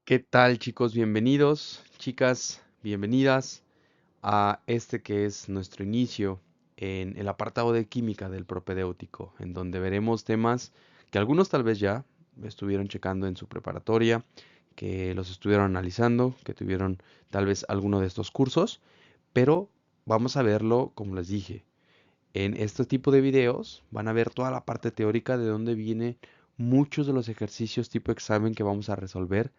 ¿Qué tal, chicos? Bienvenidos, chicas, bienvenidas a este que es nuestro inicio en el apartado de química del propedéutico, en donde veremos temas que algunos tal vez ya estuvieron checando en su preparatoria, que los estuvieron analizando, que tuvieron tal vez alguno de estos cursos, pero vamos a verlo como les dije. En este tipo de videos van a ver toda la parte teórica de dónde vienen muchos de los ejercicios tipo examen que vamos a resolver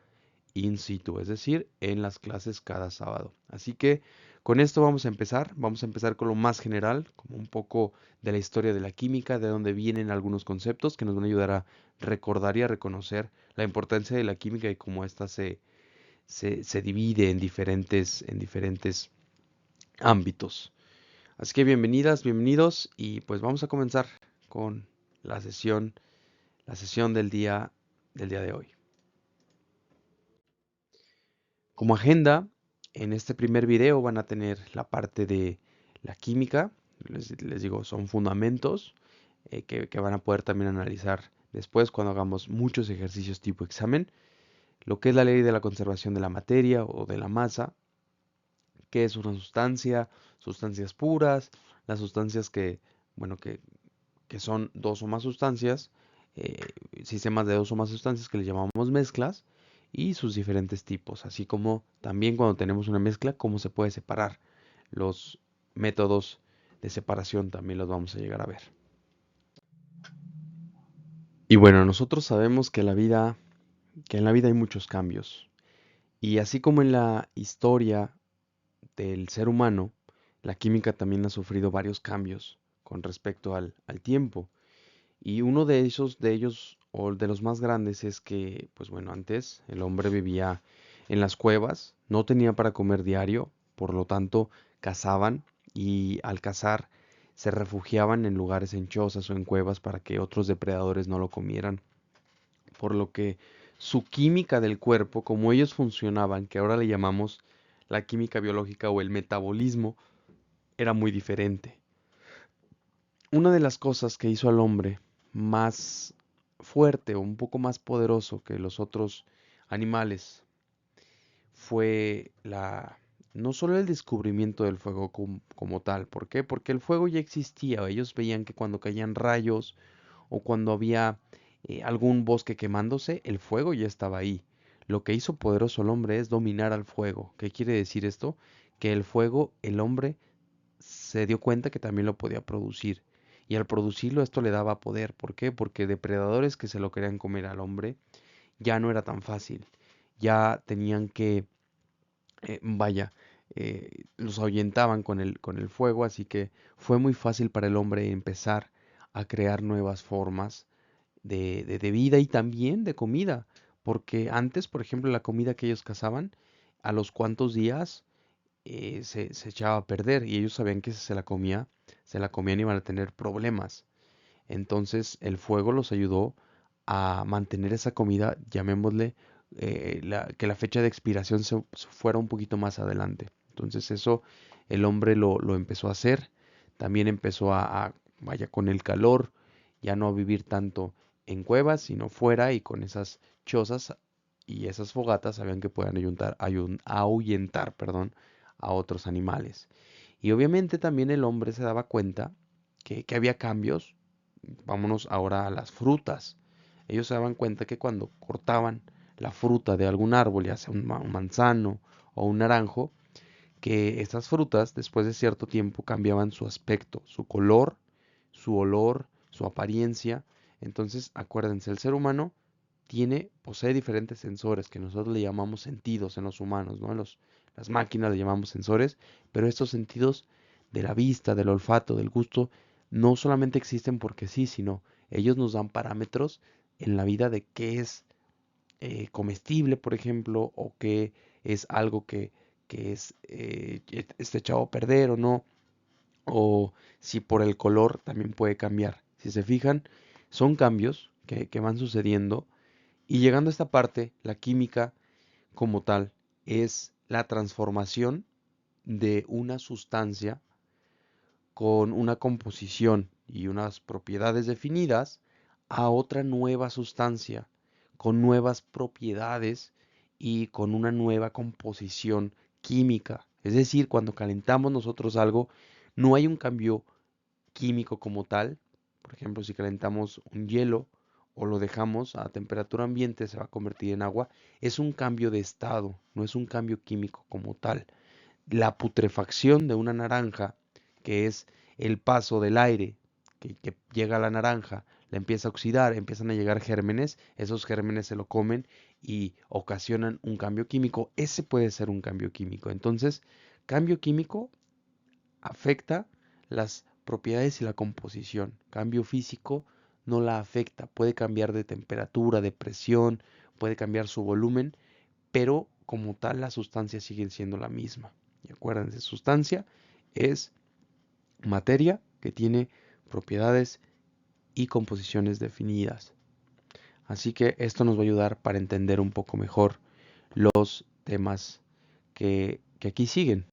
in situ, es decir, en las clases cada sábado. Así que con esto vamos a empezar con lo más general, como un poco de la historia de la química, de dónde vienen algunos conceptos que nos van a ayudar a recordar y a reconocer la importancia de la química y cómo ésta se divide en diferentes ámbitos. Así que bienvenidas, bienvenidos y pues vamos a comenzar con la la sesión del día de hoy. Como agenda, en este primer video van a tener la parte de la química, les digo, son fundamentos que van a poder también analizar después cuando hagamos muchos ejercicios tipo examen, lo que es la ley de la conservación de la materia o de la masa, qué es una sustancia, sustancias puras, las sustancias bueno, que son dos o más sustancias, eh, sistemas de dos o más sustancias que le llamamos mezclas y sus diferentes tipos, así como también cuando tenemos una mezcla, cómo se puede separar. Los métodos de separación también los vamos a llegar a ver. Y bueno, nosotros sabemos que en la vida hay muchos cambios. Y así como en la historia del ser humano, la química también ha sufrido varios cambios con respecto al tiempo. Y uno de ellos, o de los más grandes, es que, pues bueno, antes el hombre vivía en las cuevas, no tenía para comer diario, por lo tanto cazaban y al cazar se refugiaban en lugares en chozas o en cuevas para que otros depredadores no lo comieran. Por lo que su química del cuerpo, como ellos funcionaban, que ahora le llamamos la química biológica o el metabolismo, era muy diferente. Una de las cosas que hizo al hombre más fuerte o un poco más poderoso que los otros animales fue no solo el descubrimiento del fuego como tal. ¿Por qué? Porque el fuego ya existía. Ellos veían que cuando caían rayos o cuando había algún bosque quemándose, el fuego ya estaba ahí. Lo que hizo poderoso al hombre es dominar al fuego. ¿Qué quiere decir esto? Que el fuego, el hombre se dio cuenta que también lo podía producir. Y al producirlo esto le daba poder. ¿Por qué? Porque depredadores que se lo querían comer al hombre ya no era tan fácil. Ya tenían que, vaya, los ahuyentaban con el fuego, así que fue muy fácil para el hombre empezar a crear nuevas formas de vida y también de comida. Porque antes, por ejemplo, la comida que ellos cazaban, a los cuantos días se echaba a perder y ellos sabían que si se la comían y iban a tener problemas. Entonces el fuego los ayudó a mantener esa comida, llamémosle, que la fecha de expiración se fuera un poquito más adelante. Entonces eso el hombre lo empezó a hacer. También empezó vaya, con el calor, ya no a vivir tanto en cuevas, sino fuera y con esas chozas y esas fogatas sabían que puedan ahuyentar, perdón, a otros animales. Y obviamente también el hombre se daba cuenta que había cambios. Vámonos ahora a las frutas. Ellos se daban cuenta que cuando cortaban la fruta de algún árbol, ya sea un manzano o un naranjo, que estas frutas después de cierto tiempo cambiaban su aspecto, su color, su olor, su apariencia. Entonces, acuérdense, el ser humano posee diferentes sensores que nosotros le llamamos sentidos en los humanos, ¿no? Las máquinas le llamamos sensores, pero estos sentidos de la vista, del olfato, del gusto, no solamente existen porque sí, sino ellos nos dan parámetros en la vida de qué es comestible, por ejemplo, o qué es algo que está echado a perder o no, o si por el color también puede cambiar. Si se fijan, son cambios que van sucediendo y llegando a esta parte, la química como tal es la transformación de una sustancia con una composición y unas propiedades definidas a otra nueva sustancia con nuevas propiedades y con una nueva composición química. Es decir, cuando calentamos nosotros algo, no hay un cambio químico como tal. Por ejemplo, si calentamos un hielo o lo dejamos a temperatura ambiente, se va a convertir en agua. Es un cambio de estado, no es un cambio químico como tal. La putrefacción de una naranja, que es el paso del aire que llega a la naranja, la empieza a oxidar, empiezan a llegar gérmenes, esos gérmenes se lo comen y ocasionan un cambio químico. Ese puede ser un cambio químico. Entonces, cambio químico afecta las propiedades y la composición. Cambio físico no la afecta. Puede cambiar de temperatura, de presión, puede cambiar su volumen, pero como tal la sustancia sigue siendo la misma. Y acuérdense, sustancia es materia que tiene propiedades y composiciones definidas. Así que esto nos va a ayudar para entender un poco mejor los temas que aquí siguen.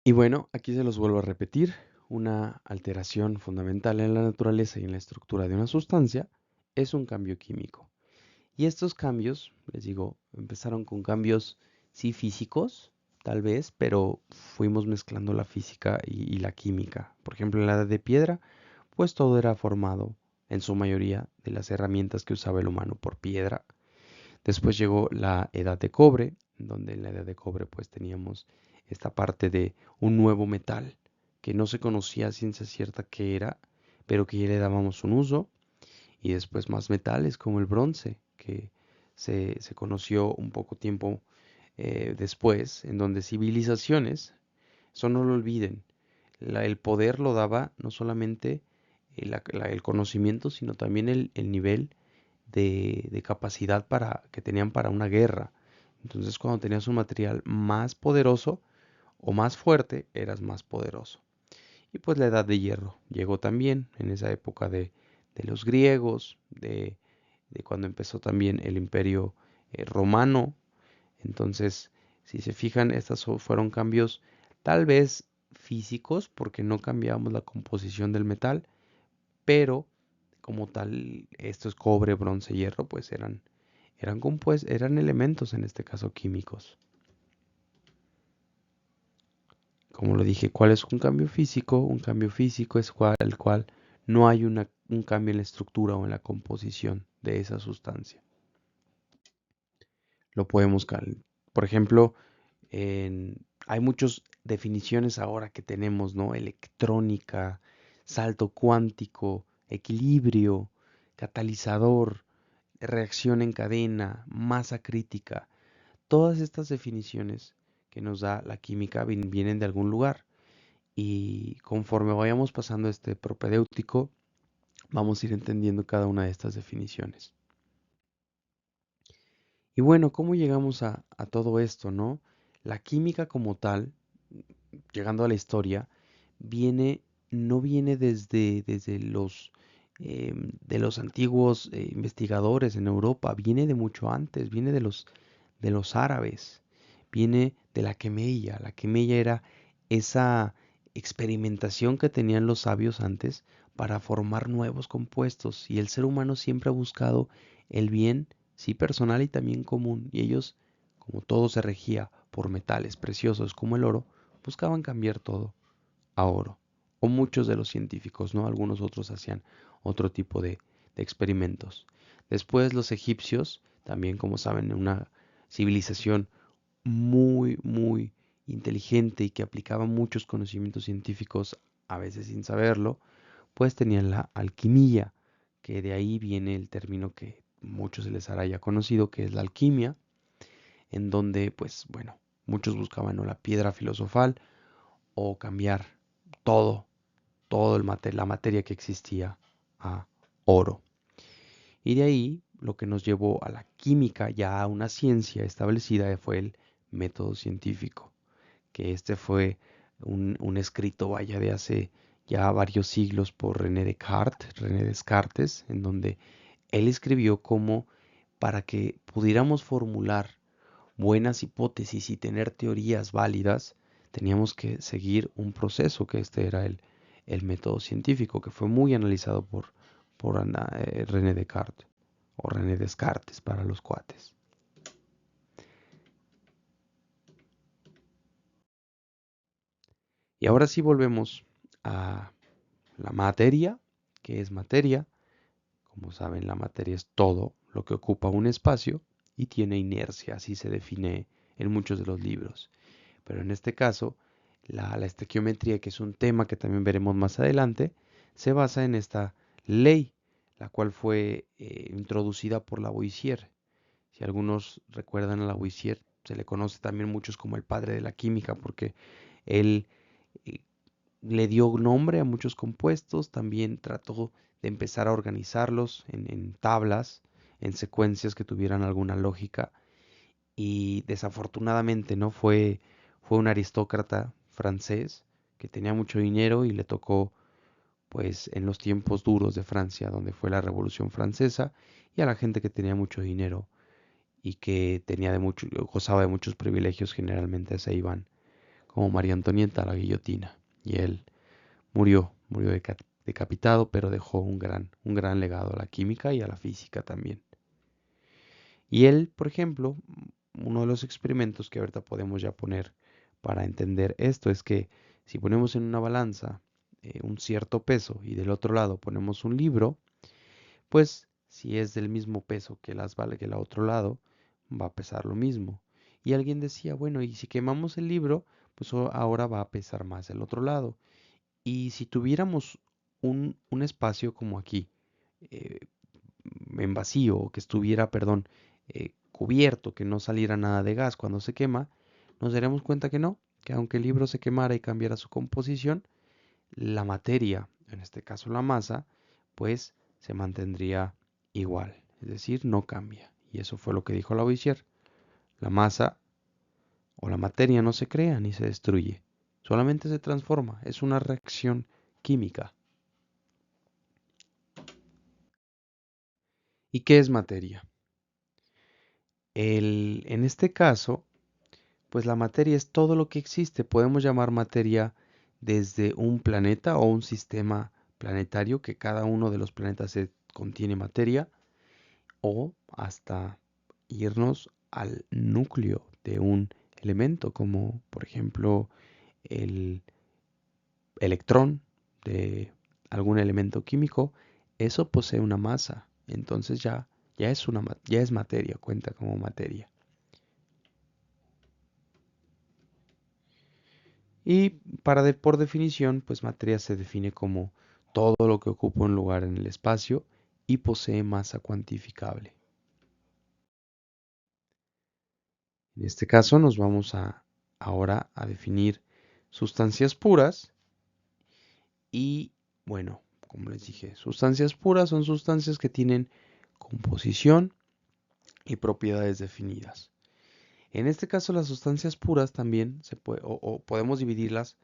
Y bueno, aquí se los vuelvo a repetir. Una alteración fundamental en la naturaleza y en la estructura de una sustancia es un cambio químico. Y estos cambios, les digo, empezaron con cambios sí físicos, tal vez, pero fuimos mezclando la física y la química. Por ejemplo, en la edad de piedra, pues todo era formado, en su mayoría, de las herramientas que usaba el humano por piedra. Después llegó la edad de cobre, donde en la edad de cobre pues teníamos esta parte de un nuevo metal que no se conocía a ciencia cierta qué era, pero que ya le dábamos un uso. Y después más metales como el bronce, que se conoció un poco tiempo después, en donde civilizaciones, eso no lo olviden, el poder lo daba no solamente el conocimiento, sino también el nivel de capacidad que tenían para una guerra. Entonces, cuando tenías un material más poderoso o más fuerte, eras más poderoso. Y pues la edad de hierro llegó también en esa época de los griegos, de cuando empezó también el imperio romano. Entonces, si se fijan, estos fueron cambios tal vez físicos, porque no cambiamos la composición del metal, pero como tal, estos cobre, bronce, hierro, pues eran elementos, en este caso químicos. Como lo dije, ¿cuál es un cambio físico? Un cambio físico es el cual no hay un cambio en la estructura o en la composición de esa sustancia. Lo podemos, por ejemplo, hay muchas definiciones ahora que tenemos, ¿no? Electrónica, salto cuántico, equilibrio, catalizador, reacción en cadena, masa crítica. Todas estas definiciones que nos da la química vienen de algún lugar. Y conforme vayamos pasando este propedéutico, vamos a ir entendiendo cada una de estas definiciones. Y bueno, ¿cómo llegamos a todo esto, no? La química como tal, llegando a la historia, viene, no viene desde de los antiguos investigadores en Europa, viene de mucho antes, viene de los árabes, viene de la quemeya. La quemeya era esa experimentación que tenían los sabios antes para formar nuevos compuestos, y el ser humano siempre ha buscado el bien, sí personal y también común, y ellos, como todo se regía por metales preciosos como el oro, buscaban cambiar todo a oro. O muchos de los científicos, ¿no? Algunos otros hacían otro tipo de experimentos. Después los egipcios, también como saben, una civilización muy inteligente y que aplicaba muchos conocimientos científicos, a veces sin saberlo, pues tenían la alquimia, que de ahí viene el término que muchos se les hará ya conocido, que es la alquimia, en donde, pues bueno, muchos buscaban, ¿no?, la piedra filosofal o cambiar todo, la materia que existía a oro. Y de ahí lo que nos llevó a la química, ya a una ciencia establecida, fue el método científico, que este fue un escrito, vaya, de hace ya varios siglos por René Descartes, en donde él escribió cómo para que pudiéramos formular buenas hipótesis y tener teorías válidas, teníamos que seguir un proceso, que este era el método científico, que fue muy analizado por René Descartes, o René Descartes para los cuates. Y ahora sí volvemos a la materia. ¿Qué es materia? Como saben, la materia es todo lo que ocupa un espacio y tiene inercia, así se define en muchos de los libros. Pero en este caso, la estequiometría, que es un tema que también veremos más adelante, se basa en esta ley, la cual fue introducida por Lavoisier. Si algunos recuerdan a Lavoisier, se le conoce también muchos como el padre de la química, porque él eh, le dio nombre a muchos compuestos, también trató de empezar a organizarlos en tablas, en secuencias que tuvieran alguna lógica, y desafortunadamente no fue un aristócrata francés que tenía mucho dinero y le tocó pues en los tiempos duros de Francia, donde fue la Revolución Francesa, y a la gente que tenía mucho dinero y que tenía gozaba de muchos privilegios, generalmente se iban, como María Antonieta, a la guillotina. Y él murió decapitado, pero dejó un gran legado a la química y a la física también. Y él, por ejemplo, uno de los experimentos que ahorita podemos ya poner para entender esto es que si ponemos en una balanza un cierto peso y del otro lado ponemos un libro, pues si es del mismo peso que que el otro lado, va a pesar lo mismo. Y alguien decía, bueno, y si quemamos el libro, pues ahora va a pesar más el otro lado. Y si tuviéramos un espacio como aquí, eh, en vacío, que estuviera, perdón, cubierto, que no saliera nada de gas cuando se quema, nos daremos cuenta que no, que aunque el libro se quemara y cambiara su composición, la materia, en este caso la masa, pues se mantendría igual, es decir, no cambia. Y eso fue lo que dijo Lavoisier. La masa o la materia no se crea ni se destruye, solamente se transforma, es una reacción química. ¿Y qué es materia? En este caso, pues la materia es todo lo que existe. Podemos llamar materia desde un planeta o un sistema planetario, que cada uno de los planetas contiene materia, o hasta irnos al núcleo de un elemento, como por ejemplo el electrón de algún elemento químico. Eso posee una masa, entonces ya es materia, cuenta como materia. Y por definición, pues materia se define como todo lo que ocupa un lugar en el espacio y posee masa cuantificable. En este caso nos vamos ahora a definir sustancias puras y bueno, como les dije, sustancias puras son sustancias que tienen composición y propiedades definidas. En este caso, las sustancias puras también o podemos dividirlas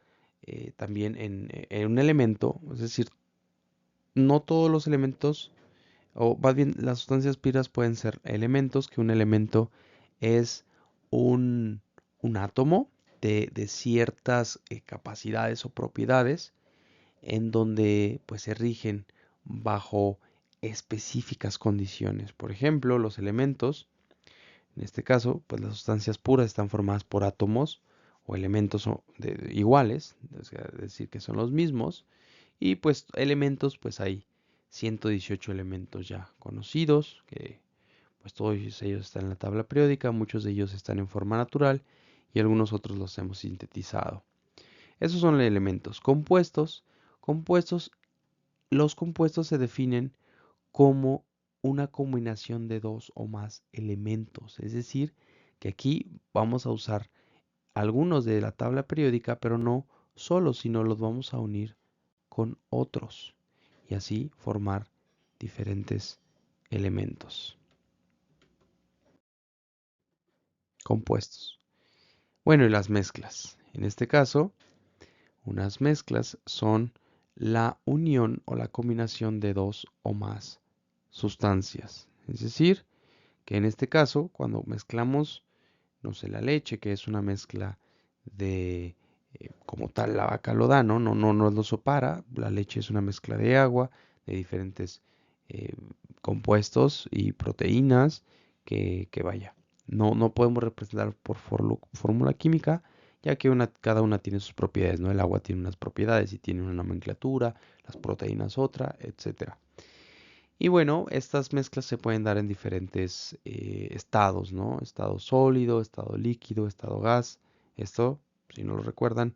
también en un elemento, es decir, no todos los elementos, o más bien las sustancias puras pueden ser elementos, que un elemento es un, un átomo de ciertas capacidades o propiedades en donde pues se rigen bajo específicas condiciones. Por ejemplo, los elementos, en este caso, pues las sustancias puras están formadas por átomos o elementos iguales, es decir, que son los mismos, y pues elementos, pues hay 118 elementos ya conocidos, que pues todos ellos están en la tabla periódica, muchos de ellos están en forma natural y algunos otros los hemos sintetizado. Esos son elementos compuestos. Compuestos, los compuestos se definen como una combinación de dos o más elementos. Es decir, que aquí vamos a usar algunos de la tabla periódica, pero no solo, sino los vamos a unir con otros y así formar diferentes elementos compuestos. Bueno, y las mezclas. En este caso, unas mezclas son la unión o la combinación de dos o más sustancias. Es decir, que en este caso, cuando mezclamos, no sé, la leche, que es una mezcla de, como tal, la vaca lo da, ¿no? No lo separa. La leche es una mezcla de agua, de diferentes eh, compuestos y proteínas que vaya. No podemos representar por fórmula química, ya que cada una tiene sus propiedades, ¿no? El agua tiene unas propiedades y tiene una nomenclatura, las proteínas otra, etcétera. Y bueno, estas mezclas se pueden dar en diferentes estados, ¿no? Estado sólido, estado líquido, estado gas. Esto, si no lo recuerdan,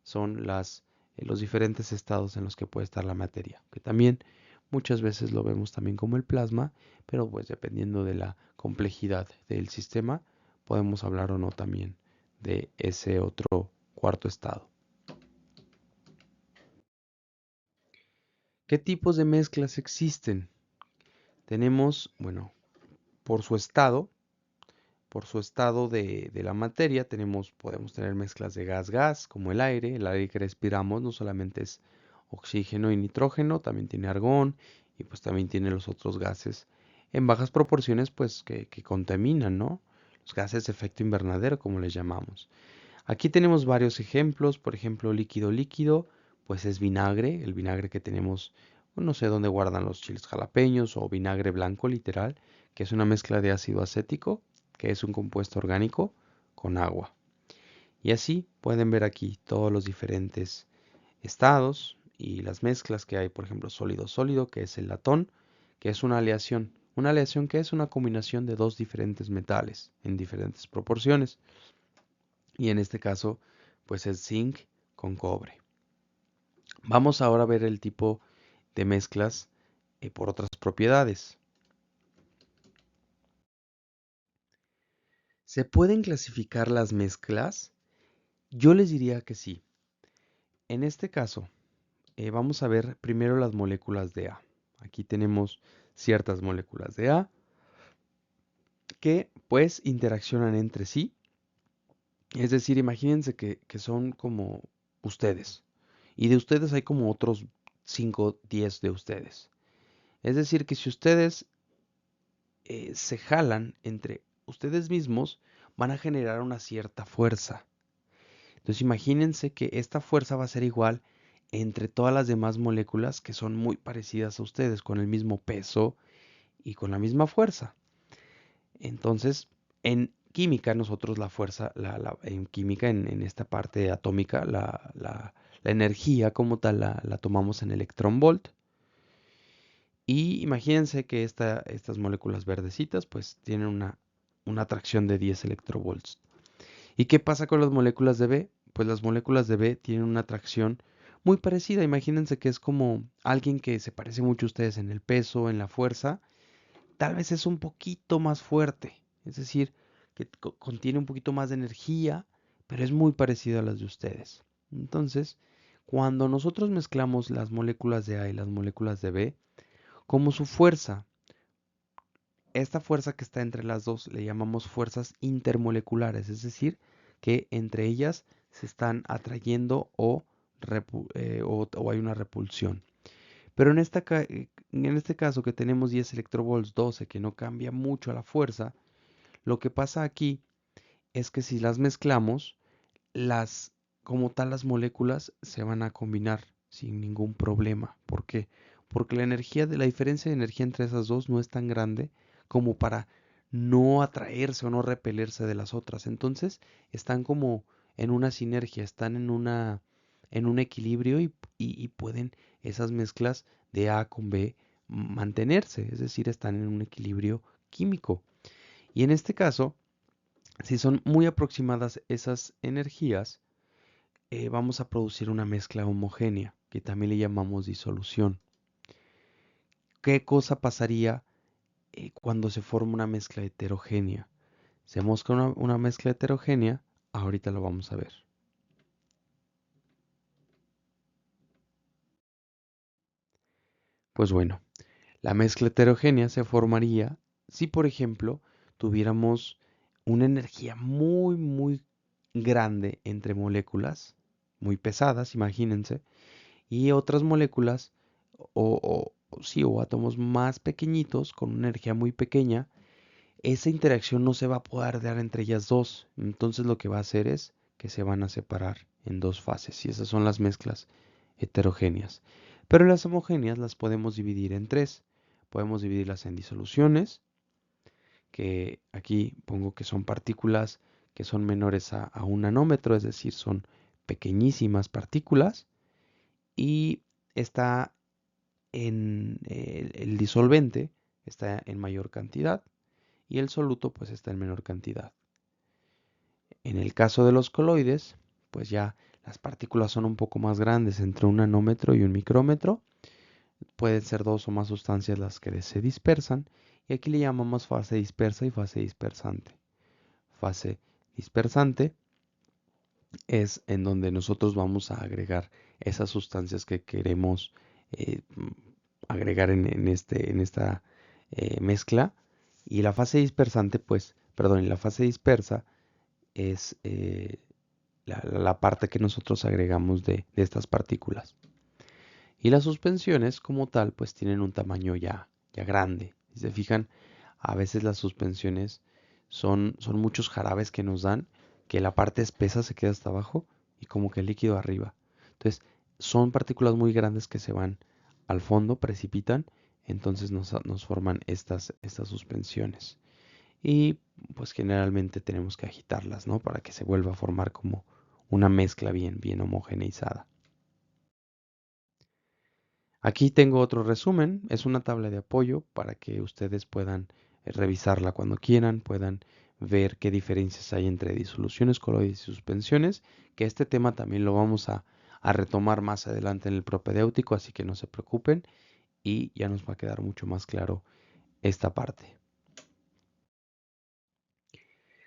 son los diferentes estados en los que puede estar la materia, que también muchas veces lo vemos también como el plasma, pero pues dependiendo de la complejidad del sistema, podemos hablar o no también de ese otro cuarto estado. ¿Qué tipos de mezclas existen? Tenemos, bueno, por su estado, de la materia, podemos tener mezclas de gas-gas, como el aire que respiramos no solamente es oxígeno y nitrógeno, también tiene argón y pues también tiene los otros gases en bajas proporciones pues que contaminan, ¿no? Los gases de efecto invernadero, como les llamamos. Aquí tenemos varios ejemplos, por ejemplo, líquido líquido, pues es vinagre, el vinagre que tenemos, no sé dónde guardan los chiles jalapeños o vinagre blanco literal, que es una mezcla de ácido acético, que es un compuesto orgánico, con agua. Y así pueden ver aquí todos los diferentes estados y las mezclas que hay, por ejemplo, sólido-sólido, que es el latón, que es una aleación. Una aleación que es una combinación de dos diferentes metales en diferentes proporciones. Y en este caso, pues es zinc con cobre. Vamos ahora a ver el tipo de mezclas por otras propiedades. ¿Se pueden clasificar las mezclas? Yo les diría que sí. En este caso, vamos a ver primero las moléculas de A. Aquí tenemos ciertas moléculas de A que pues interaccionan entre sí. Es decir, imagínense que son como ustedes. Y de ustedes hay como otros 5, 10 de ustedes. Es decir, que si ustedes se jalan entre ustedes mismos, van a generar una cierta fuerza. Entonces imagínense que esta fuerza va a ser igual entre todas las demás moléculas que son muy parecidas a ustedes, con el mismo peso y con la misma fuerza. Entonces, en química, nosotros la fuerza, en química, en esta parte atómica, la energía como tal la tomamos en electron-volt. Y imagínense que estas moléculas verdecitas pues tienen una atracción de 10 electrovolts. ¿Y qué pasa con las moléculas de B? Pues las moléculas de B tienen una atracción muy parecida. Imagínense que es como alguien que se parece mucho a ustedes en el peso, en la fuerza. Tal vez es un poquito más fuerte. Es decir, que contiene un poquito más de energía, pero es muy parecido a las de ustedes. Entonces, cuando nosotros mezclamos las moléculas de A y las moléculas de B, como su fuerza, esta fuerza que está entre las dos le llamamos fuerzas intermoleculares, es decir, que entre ellas se están atrayendo o hay una repulsión. Pero en este caso que tenemos 10 electrovolts 12, que no cambia mucho la fuerza, lo que pasa aquí es que si las mezclamos, las, como tal las moléculas se van a combinar sin ningún problema. ¿Por qué? Porque la diferencia de energía entre esas dos no es tan grande como para no atraerse o no repelerse de las otras. Entonces están como en una sinergia, están en un equilibrio y pueden esas mezclas de A con B mantenerse, es decir, están en un equilibrio químico. Y en este caso, si son muy aproximadas esas energías, vamos a producir una mezcla homogénea, que también le llamamos disolución. ¿Qué cosa pasaría cuando se forma una mezcla heterogénea? Se mezcla una mezcla heterogénea, ahorita lo vamos a ver. Pues bueno, la mezcla heterogénea se formaría si, por ejemplo, tuviéramos una energía muy, muy grande entre moléculas, muy pesadas, imagínense, y otras moléculas sí, o átomos más pequeñitos con una energía muy pequeña. Esa interacción no se va a poder dar entre ellas dos. Entonces lo que va a hacer es que se van a separar en dos fases y esas son las mezclas heterogéneas. Pero las homogéneas las podemos dividir en tres. Podemos dividirlas en disoluciones, que aquí pongo que son partículas que son menores a un nanómetro, es decir, son pequeñísimas partículas, y está el disolvente está en mayor cantidad y el soluto pues está en menor cantidad. En el caso de los coloides, pues ya las partículas son un poco más grandes, entre un nanómetro y un micrómetro. Pueden ser dos o más sustancias las que se dispersan, y aquí le llamamos fase dispersa y fase dispersante. Fase dispersante es en donde nosotros vamos a agregar esas sustancias que queremos eh, agregar en esta mezcla. Y la fase dispersante, pues, perdón, y la fase dispersa es la parte que nosotros agregamos de estas partículas. Y las suspensiones como tal, pues tienen un tamaño ya grande. Si se fijan, a veces las suspensiones son muchos jarabes que nos dan, que la parte espesa se queda hasta abajo y como que el líquido arriba. Entonces, son partículas muy grandes que se van al fondo, precipitan, entonces nos forman estas suspensiones. Y pues generalmente tenemos que agitarlas, ¿no? Para que se vuelva a formar como una mezcla bien homogeneizada. Aquí tengo otro resumen, es una tabla de apoyo para que ustedes puedan revisarla cuando quieran, puedan ver qué diferencias hay entre disoluciones coloides y suspensiones, que este tema también lo vamos a retomar más adelante en el propedéutico, así que no se preocupen y ya nos va a quedar mucho más claro esta parte.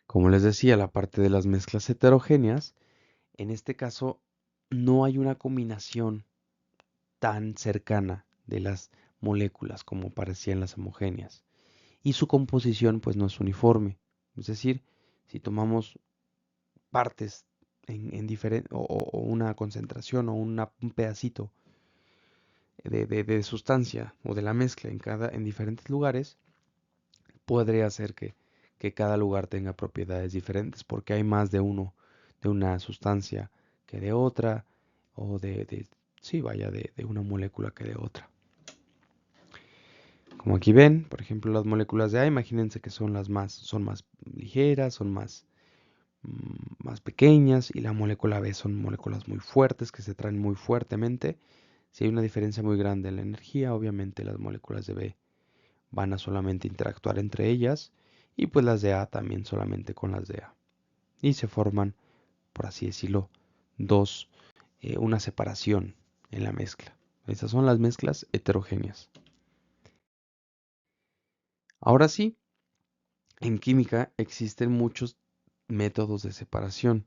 Como les decía, la parte de las mezclas heterogéneas, en este caso no hay una combinación tan cercana de las moléculas como parecían las homogéneas. Y su composición pues no es uniforme. Es decir, si tomamos partes en diferente, o una concentración o un pedacito de sustancia o de la mezcla en diferentes lugares, podría ser que cada lugar tenga propiedades diferentes porque hay más de uno de una sustancia que de otra o sí, vaya, de una molécula que de otra. Como aquí ven, por ejemplo, las moléculas de A, imagínense que son son más ligeras, son más pequeñas, y la molécula B son moléculas muy fuertes que se traen muy fuertemente. Si hay una diferencia muy grande en la energía, obviamente las moléculas de B van a solamente interactuar entre ellas, y pues las de A también solamente con las de A. Y se forman, por así decirlo, una separación en la mezcla. Estas son las mezclas heterogéneas. Ahora sí, en química existen muchos métodos de separación.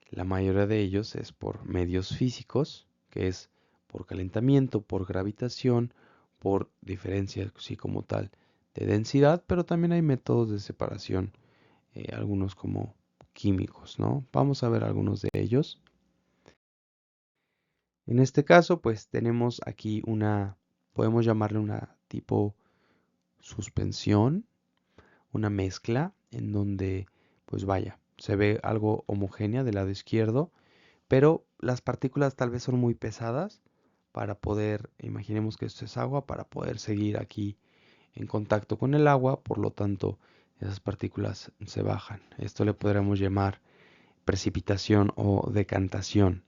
La mayoría de ellos es por medios físicos, que es por calentamiento, por gravitación, por diferencia, así como tal, de densidad, pero también hay métodos de separación, algunos como químicos, ¿no? Vamos a ver algunos de ellos. En este caso, pues tenemos aquí podemos llamarle una tipo suspensión, una mezcla en donde, pues vaya, se ve algo homogénea del lado izquierdo, pero las partículas tal vez son muy pesadas para poder, imaginemos que esto es agua, para poder seguir aquí en contacto con el agua, por lo tanto esas partículas se bajan. Esto le podríamos llamar precipitación o decantación.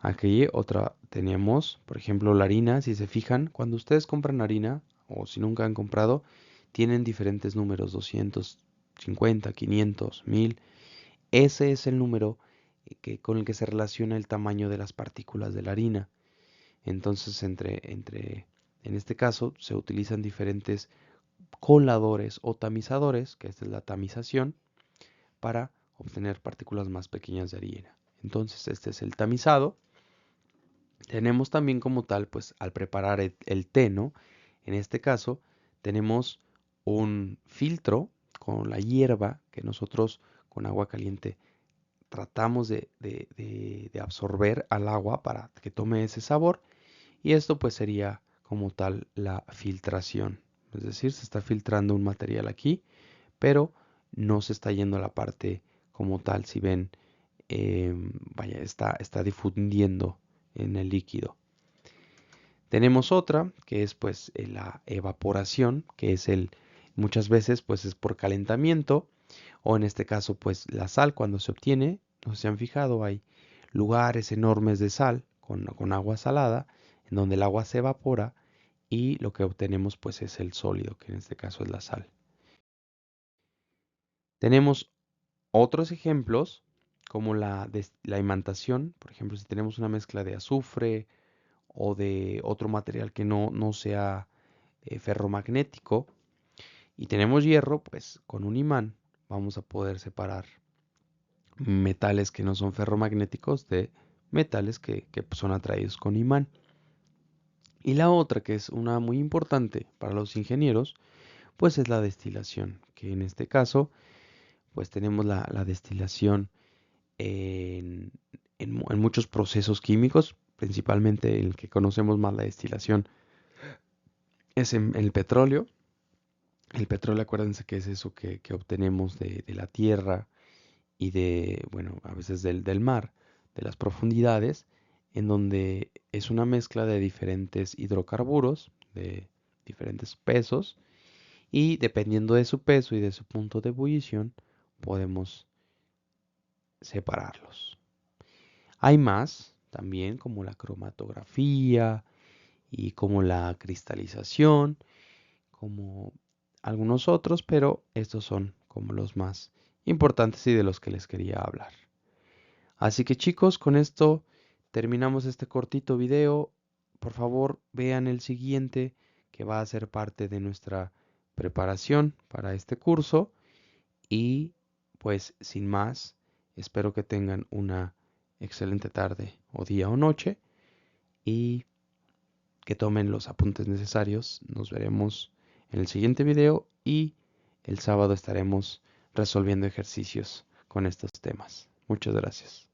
Aquí otra tenemos, por ejemplo, la harina. Si se fijan, cuando ustedes compran harina, o si nunca han comprado, tienen diferentes números, 250, 500, 1000. Ese es el número con el que se relaciona el tamaño de las partículas de la harina. Entonces, en este caso, se utilizan diferentes coladores o tamizadores, que esta es la tamización, para obtener partículas más pequeñas de harina. Entonces, este es el tamizado. Tenemos también como tal, pues al preparar el té, ¿no? En este caso, tenemos un filtro con la hierba que nosotros con agua caliente tratamos de absorber al agua para que tome ese sabor, y esto pues sería como tal la filtración. Es decir, se está filtrando un material aquí, pero no se está yendo a la parte como tal. Si ven, vaya, está difundiendo en el líquido. Tenemos otra que es pues la evaporación, que es muchas veces pues es por calentamiento, O en este caso, pues la sal cuando se obtiene, no sé si han fijado, hay lugares enormes de sal con agua salada, en donde el agua se evapora y lo que obtenemos pues es el sólido, que en este caso es la sal. Tenemos otros ejemplos como la imantación, por ejemplo, si tenemos una mezcla de azufre o de otro material que no sea ferromagnético y tenemos hierro, pues con un imán vamos a poder separar metales que no son ferromagnéticos de metales que son atraídos con imán. Y la otra, que es una muy importante para los ingenieros, pues es la destilación, que en este caso, pues tenemos la destilación en, en muchos procesos químicos, principalmente el que conocemos más la destilación es en el petróleo. El petróleo, acuérdense que es eso que obtenemos de la tierra y de, bueno, a veces del mar, de las profundidades, en donde es una mezcla de diferentes hidrocarburos, de diferentes pesos, y dependiendo de su peso y de su punto de ebullición, podemos separarlos. Hay más también, como la cromatografía y como la cristalización, como algunos otros, pero estos son como los más importantes y de los que les quería hablar. Así que chicos, con esto terminamos este cortito video. Por favor, vean el siguiente que va a ser parte de nuestra preparación para este curso. Y pues sin más, espero que tengan una excelente tarde o día o noche y que tomen los apuntes necesarios. Nos veremos en el siguiente video y el sábado estaremos resolviendo ejercicios con estos temas. Muchas gracias.